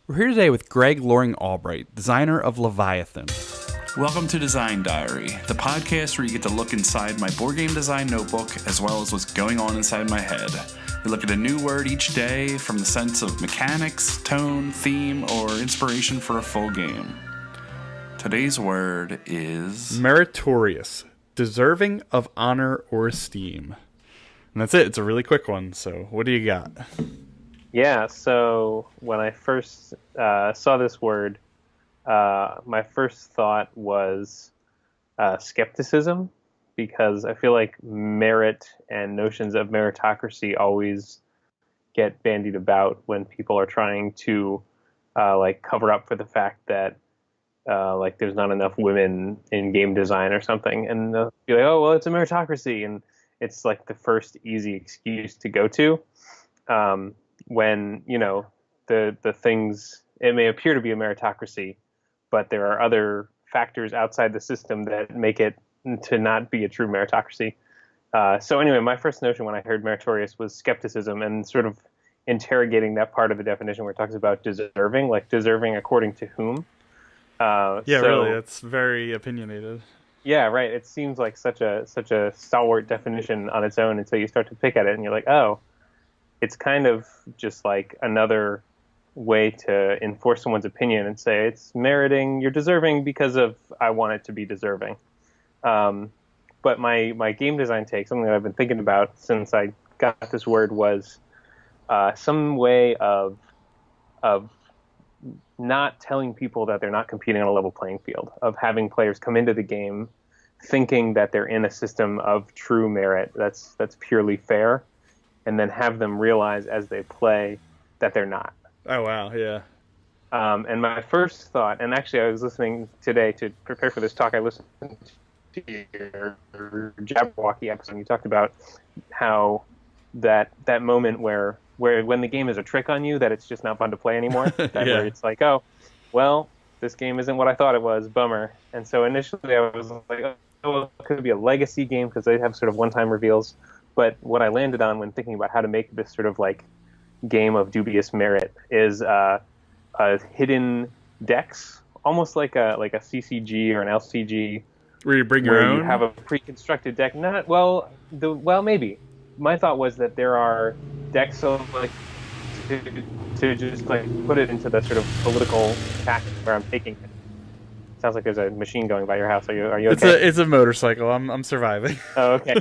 We're here today with Greg Loring-Albright, designer of Leviathan. Welcome to Design Diary, the podcast where you get to look inside my board game design notebook as well as what's going on inside my head. We look at a new word each day from the sense of mechanics, tone, theme, or inspiration for a full game. Today's word is Meritorious, deserving of honor or esteem. And that's it. It's a really quick one. So what do you got? Yeah, so when I first saw this word, my first thought was skepticism, because I feel like merit and notions of meritocracy always get bandied about when people are trying to cover up for the fact that there's not enough women in game design or something, and they'll be like, oh well, it's a meritocracy, and it's like the first easy excuse to go to. When, you know, the things, it may appear to be a meritocracy, but there are other factors outside the system that make it to not be a true meritocracy. So anyway, my first notion when I heard meritorious was skepticism, and sort of interrogating that part of the definition where it talks about deserving, like deserving according to whom. Really, it's very opinionated. Yeah, right. It seems like such a stalwart definition on its own until you start to pick at it and you're like, oh, it's kind of just like another way to enforce someone's opinion and say it's meriting, you're deserving because of I want it to be deserving. But my game design take, something that I've been thinking about since I got this word, was some way of not telling people that they're not competing on a level playing field, of having players come into the game thinking that they're in a system of true merit that's purely fair, and then have them realize as they play that they're not. Oh, wow, yeah. And my first thought, and actually I was listening today to prepare for this talk, I listened to your Jabberwocky episode, and you talked about how that moment where when the game is a trick on you, that it's just not fun to play anymore. Where it's like, oh, well, this game isn't what I thought it was, bummer. And so initially I was like, oh, it could be a legacy game because they have sort of one-time reveals. But what I landed on when thinking about how to make this sort of like game of dubious merit is hidden decks, almost like a CCG or an LCG, where you bring your own. You have a pre-constructed deck. Maybe. My thought was that there are decks so like to just like put it into the sort of political tactic where I'm taking it. Sounds like there's a machine going by your house. Are you okay? It's a motorcycle. I'm surviving. Oh, okay.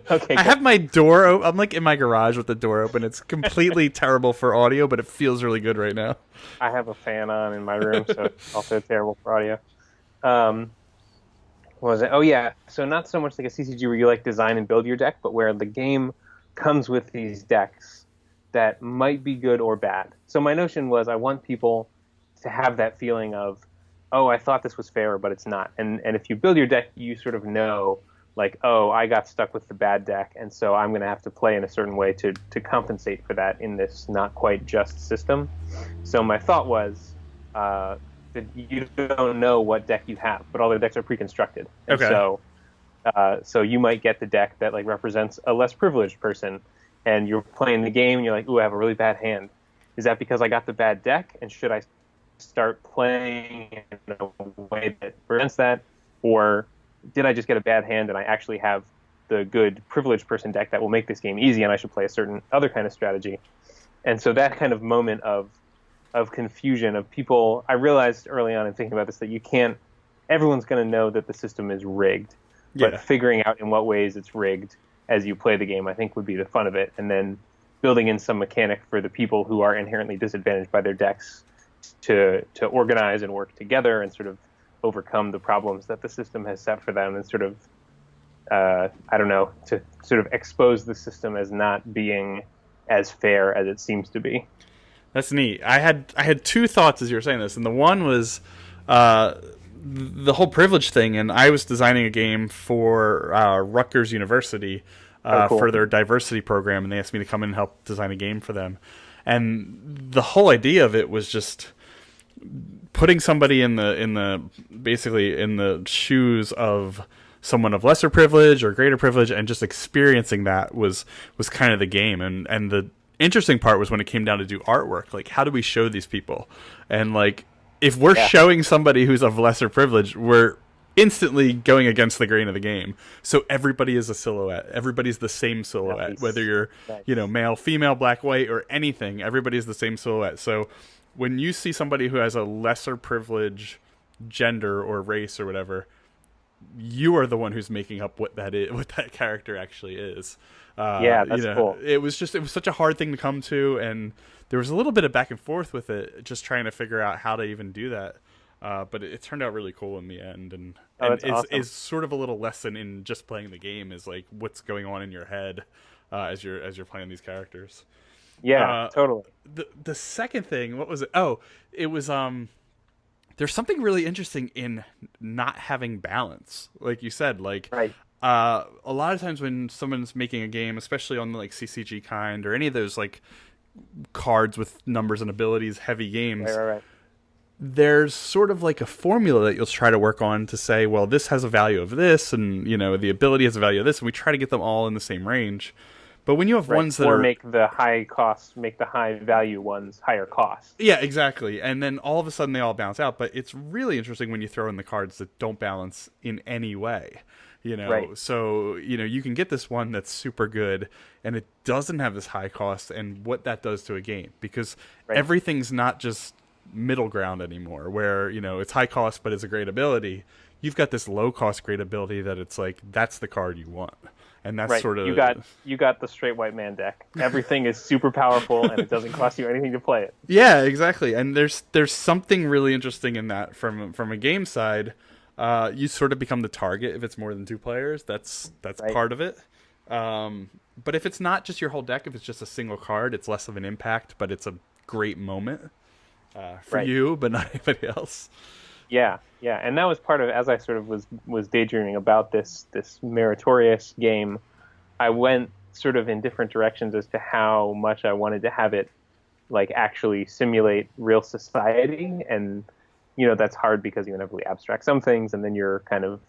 Okay. I have my door open. I'm like in my garage with the door open. It's completely terrible for audio, but it feels really good right now. I have a fan on in my room, so it's also terrible for audio. What was it? Oh yeah. So not so much like a CCG where you like design and build your deck, but where the game comes with these decks that might be good or bad. So my notion was I want people to have that feeling of, oh, I thought this was fair, but it's not. And if you build your deck, you sort of know, like, oh, I got stuck with the bad deck, and so I'm going to have to play in a certain way to compensate for that in this not quite just system. So my thought was that you don't know what deck you have, but all the decks are pre-constructed. Okay. And so you might get the deck that like represents a less privileged person, and you're playing the game, and you're like, ooh, I have a really bad hand. Is that because I got the bad deck, and should I start playing in a way that prevents that, or did I just get a bad hand and I actually have the good privileged person deck that will make this game easy and I should play a certain other kind of strategy? And so that kind of moment of confusion of people, I realized early on in thinking about this that you can't, everyone's going to know that the system is rigged, but figuring out in what ways it's rigged as you play the game, I think would be the fun of it, and then building in some mechanic for the people who are inherently disadvantaged by their decks to organize and work together and sort of overcome the problems that the system has set for them, and sort of to sort of expose the system as not being as fair as it seems to be. That's neat. I had two thoughts as you were saying this, and the one was the whole privilege thing. And I was designing a game for Rutgers University Cool. for their diversity program, and they asked me to come in and help design a game for them. And the whole idea of it was just putting somebody in the basically in the shoes of someone of lesser privilege or greater privilege, and just experiencing that was kind of the game. And the interesting part was when it came down to do artwork. Like, how do we show these people? And like, if we're showing somebody who's of lesser privilege, we're instantly going against the grain of the game. So everybody is a silhouette. Everybody's the same silhouette, Nice. whether you're, you know, male, female, black, white, or anything. Everybody's the same silhouette. So when you see somebody who has a lesser privilege gender or race or whatever, you are the one who's making up what that is, what that character actually is. That's you know, cool. It was such a hard thing to come to, and there was a little bit of back and forth with it, just trying to figure out how to even do that. But it turned out really cool in the end, and awesome. is sort of a little lesson in just playing the game, is like what's going on in your head as you're playing these characters. Yeah, totally. The second thing, what was it? Oh, it was there's something really interesting in not having balance, like you said. Like, Right. a lot of times when someone's making a game, especially on the like CCG kind or any of those like cards with numbers and abilities heavy games, Right. there's sort of like a formula that you'll try to work on to say, well, this has a value of this, and you know, the ability has a value of this, and we try to get them all in the same range. But when you have ones that make the high value ones higher cost. Yeah, exactly. And then all of a sudden they all balance out. But it's really interesting when you throw in the cards that don't balance in any way. You know, Right. So, you know, you can get this one that's super good and it doesn't have this high cost, and what that does to a game, because everything's not just middle ground anymore where, you know, it's high cost but it's a great ability. You've got this low cost great ability that it's like, that's the card you want. And that's sort of, you got the straight white man deck. Everything is super powerful and it doesn't cost you anything to play it. Yeah, exactly. And there's something really interesting in that from a game side. You sort of become the target if it's more than two players. That's part of it. But if it's not just your whole deck, if it's just a single card, it's less of an impact, but it's a great moment for you, but not anybody else. Yeah, and that was part of, as I sort of was daydreaming about this Meritorious game, I went sort of in different directions as to how much I wanted to have it like actually simulate real society, and you know, that's hard because you inevitably abstract some things and then you're kind of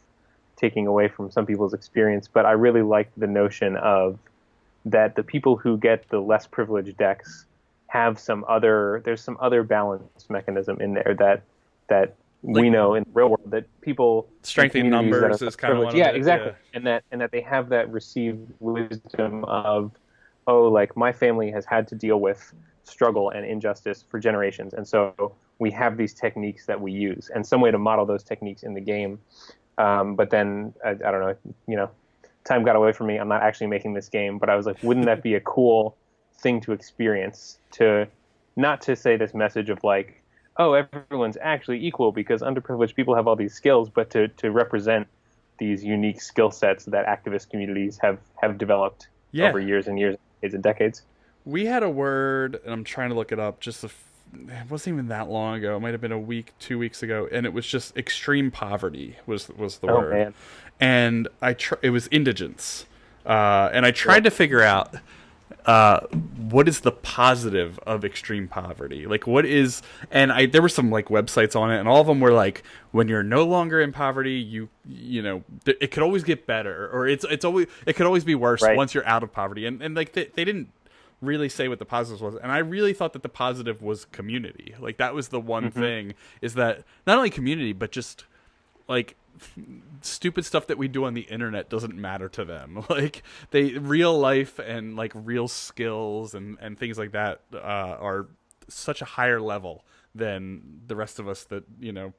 taking away from some people's experience. But I really liked the notion of that the people who get the less privileged decks have there's some other balance mechanism in there that we know in the real world, that people strength in numbers is kind of one of it, exactly. And that they have that received wisdom of, oh, like my family has had to deal with struggle and injustice for generations, and so we have these techniques that we use, and some way to model those techniques in the game. But then I don't know, you know, time got away from me. I'm not actually making this game, but I was like, wouldn't that be a cool thing to experience, to not to say this message of like, oh, everyone's actually equal because underprivileged people have all these skills, but to represent these unique skill sets that activist communities have developed over years and years, decades and decades. We had a word, and I'm trying to look it up, it wasn't even that long ago. It might have been a week, 2 weeks ago, and it was just extreme poverty was the word. Man. And it was indigence. And I tried to figure out what is the positive of extreme poverty, like what is, and there were some like websites on it, and all of them were like, when you're no longer in poverty, you know, it could always get better, or it could always be worse once you're out of poverty, and like they didn't really say what the positives was, and I really thought that the positive was community. Like that was the one thing, is that not only community, but just like stupid stuff that we do on the internet doesn't matter to them. Like real life and like real skills and things like that are such a higher level than the rest of us that, you know,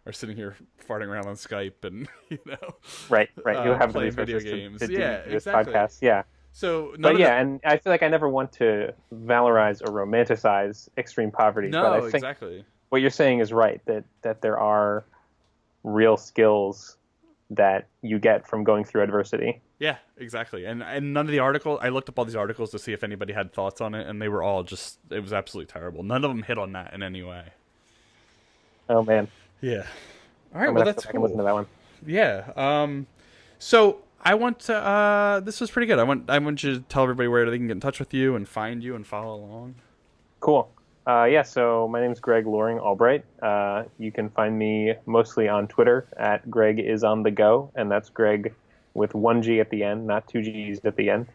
are sitting here farting around on Skype and, you know, right. You have playing the video resources games. to Yeah, do this exactly. podcast. Yeah. So, and I feel like I never want to valorize or romanticize extreme poverty. No, but I think exactly. What you're saying is right, that there are real skills that you get from going through adversity. Yeah, exactly. And none of the articles, I looked up all these articles to see if anybody had thoughts on it, and they were all just, it was absolutely terrible. None of them hit on that in any way. Oh, man. Yeah. All right, well, that's cool. I can listen to that one. Yeah. So I want to, this was pretty good. I want you to tell everybody where they can get in touch with you and find you and follow along. Cool. So my name is Greg Loring-Albright. You can find me mostly on Twitter at GregIsOnTheGo, and that's Greg with one G at the end, not two G's at the end.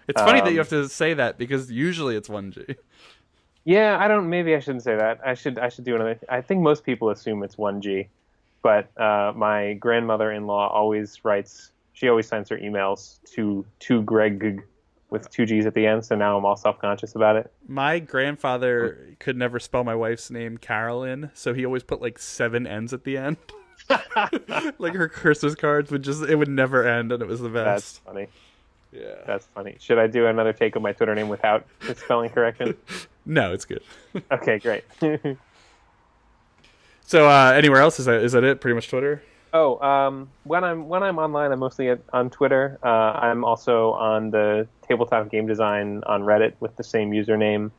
It's funny that you have to say that because usually it's 1G. Yeah, I don't. Maybe I shouldn't say that. I should do another. I think most people assume it's 1G, but my grandmother-in-law always writes. She always sends her emails to Greg with 2 G's at the end. So now I'm all self-conscious about it. My grandfather could never spell my wife's name, Carolyn, so he always put like 7 N's at the end. Like her Christmas cards would never end, and it was the best. That's funny. Yeah, that's funny. Should I do another take of my Twitter name without the spelling correction? No, it's good. Okay, great. So, anywhere else? Is that it? Pretty much Twitter. Oh, when I'm online, I'm mostly on Twitter. I'm also on the Tabletop Game Design on Reddit with the same username,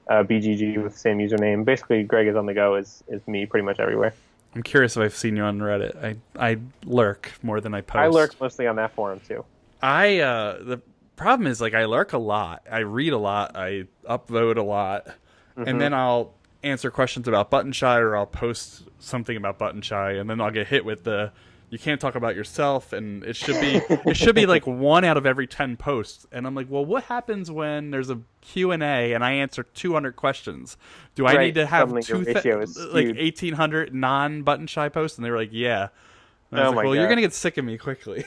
BGG with the same username. Basically, Greg is on the go is me pretty much everywhere. I'm curious if I've seen you on Reddit. I lurk more than I post. I lurk mostly on that forum too. The problem is, like, I lurk a lot. I read a lot. I upvote a lot. And then I'll answer questions about Button Shy, or I'll post something about Button Shy, and then I'll get hit with the you can't talk about yourself, and it should be like 1 out of every 10 posts. And I'm like, well, what happens when there's a Q&A and I answer 200 questions? Do I need to have 1,800 non-Button Shy posts? And they were like, yeah. And I was like, well, you're gonna get sick of me quickly.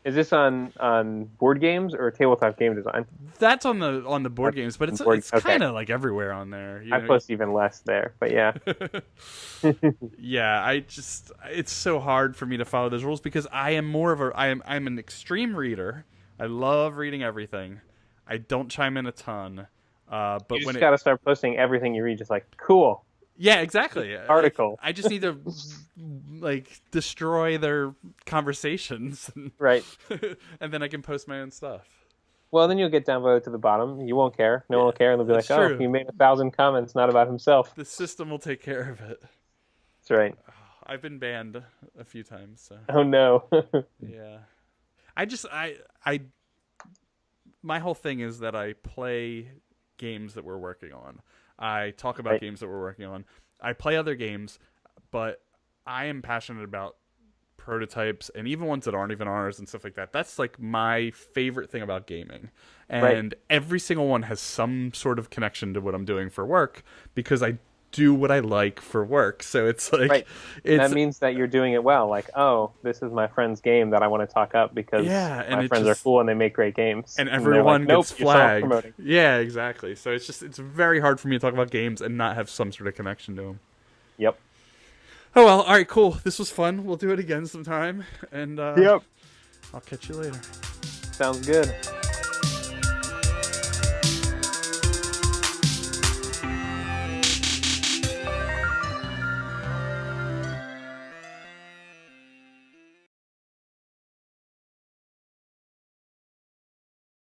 Is this on board games or tabletop game design? That's on the board games, but it's kind of like everywhere on there. I post even less there, but yeah. Yeah, it's so hard for me to follow those rules because I'm an extreme reader. I love reading everything. I don't chime in a ton. But you just got to start posting everything you read, just like, cool. Yeah, exactly. Article. I just need to like destroy their conversations, right? And then I can post my own stuff. Well, then you'll get downvoted to the bottom. You won't care. No one will care, and they'll be like, "Oh, he made 1,000 comments, not about himself." The system will take care of it. That's right. I've been banned a few times. So. Oh no. Yeah. My whole thing is that I play games that we're working on. I talk about games that we're working on. I play other games, but I am passionate about prototypes and even ones that aren't even ours and stuff like that. That's like my favorite thing about gaming. And every single one has some sort of connection to what I'm doing for work because I do what I like for work. So it's like that means that you're doing it well. Like, oh, this is my friend's game that I want to talk up because my friends are cool and they make great games. And everyone gets flagged. Yeah, exactly. So it's very hard for me to talk about games and not have some sort of connection to them. Yep. Oh well, all right, cool. This was fun. We'll do it again sometime. And I'll catch you later. Sounds good.